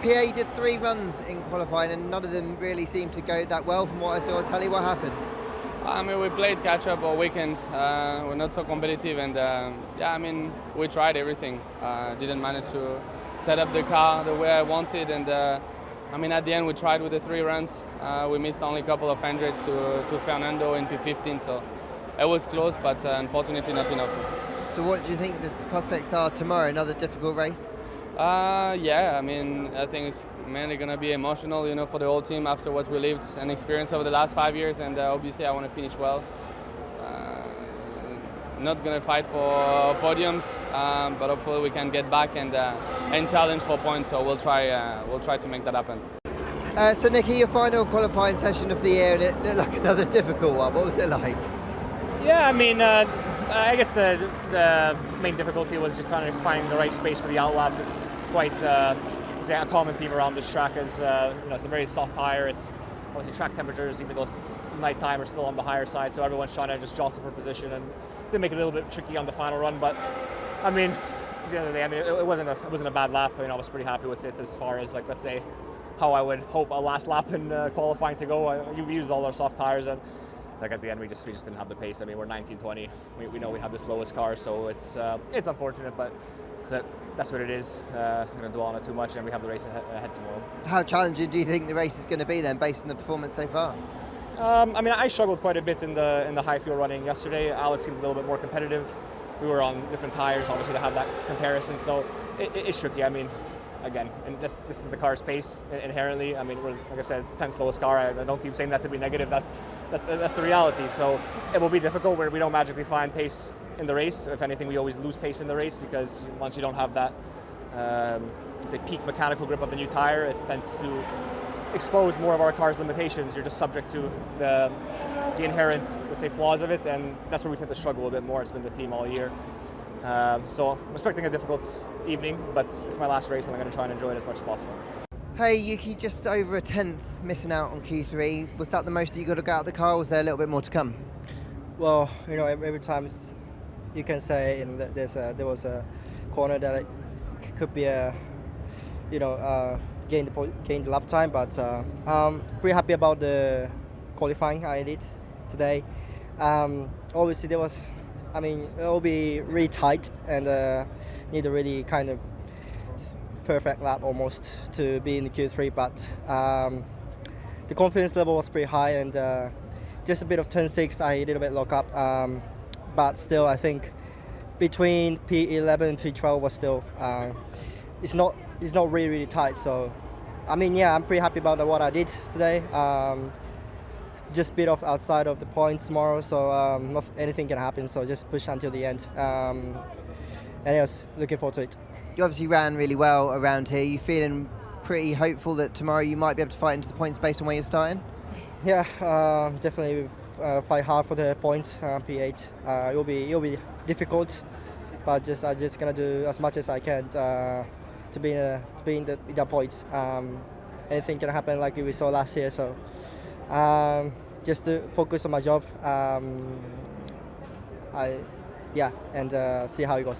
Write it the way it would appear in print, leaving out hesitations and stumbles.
Pierre, you did 3 runs in qualifying and none of them really seemed to go that well from what I saw. Tell you what happened. I mean, we played catch-up all weekend. We're not so competitive, and yeah, I mean, we tried everything. Didn't manage to set up the car the way I wanted, and I mean, at the end we tried with the 3 runs. We missed only a couple of hundreds to Fernando in P15, so it was close, but unfortunately not enough. So what do you think the prospects are tomorrow? Another difficult race? Yeah, I mean, I think it's mainly going to be emotional, you know, for the whole team after what we lived and experienced over the last 5 years, and obviously I want to finish well. Not going to fight for podiums, but hopefully we can get back and challenge for points, so we'll try to make that happen. So Nicky, your final qualifying session of the year, and it looked like another difficult one. What was it like? Yeah, I mean, I guess the main difficulty was just kind of finding the right space for the outlaps. It's quite a common theme around this track. Is you know, it's a very soft tire. It's obviously track temperatures, even though it's nighttime, are still on the higher side. So everyone's trying to just jostle for position, and they make it a little bit tricky on the final run. But I mean, at the end of the day, I mean, it wasn't a bad lap. I mean, I was pretty happy with it as far as, like, let's say, how I would hope a last lap in qualifying to go. You've used all our soft tires, and like at the end, we just didn't have the pace. I mean, we're 19-20. We know we have the slowest car, so it's unfortunate, but that's what it is. I'm going to dwell on it too much, and we have the race ahead tomorrow. How challenging do you think the race is going to be then, based on the performance so far? I mean, I struggled quite a bit in the high fuel running yesterday. Alex seemed a little bit more competitive. We were on different tires, obviously, to have that comparison, so it's tricky. I mean, again, and this is the car's pace inherently. I mean, we're, like I said, 10th slowest car. I don't keep saying that to be negative. That's the reality. So it will be difficult where we don't magically find pace in the race. If anything, we always lose pace in the race, because once you don't have that, say, peak mechanical grip of the new tire, it tends to expose more of our car's limitations. You're just subject to the inherent, let's say, flaws of it, and that's where we tend to struggle a bit more. It's been the theme all year. So I'm expecting a difficult evening, but it's my last race and I'm going to try and enjoy it as much as possible. Hey Yuki, just over a 10th missing out on Q3. Was that the most that you got to get out of the car, or was there a little bit more to come? Well, you know, every time you can say, you know, that there was a corner that it could be a, you know, gain the lap time, but I'm pretty happy about the qualifying I did today. Obviously there was, I mean, it will be really tight and need a really kind of perfect lap almost to be in the Q3, but the confidence level was pretty high, and just a bit of turn 6 I did a bit lock up, but still I think between P11 and P12 was still it's not really tight. So I mean, yeah, I'm pretty happy about what I did today. Just a bit of outside of the points tomorrow, so not anything can happen, so just push until the end. Anyways, looking forward to it. You obviously ran really well around here. You feeling pretty hopeful that tomorrow you might be able to fight into the points based on where you're starting? Yeah, definitely fight hard for the points. P8. It'll be difficult, but I'm just gonna do as much as I can to be in the points. Anything can happen, like we saw last year. So just to focus on my job. And see how it goes.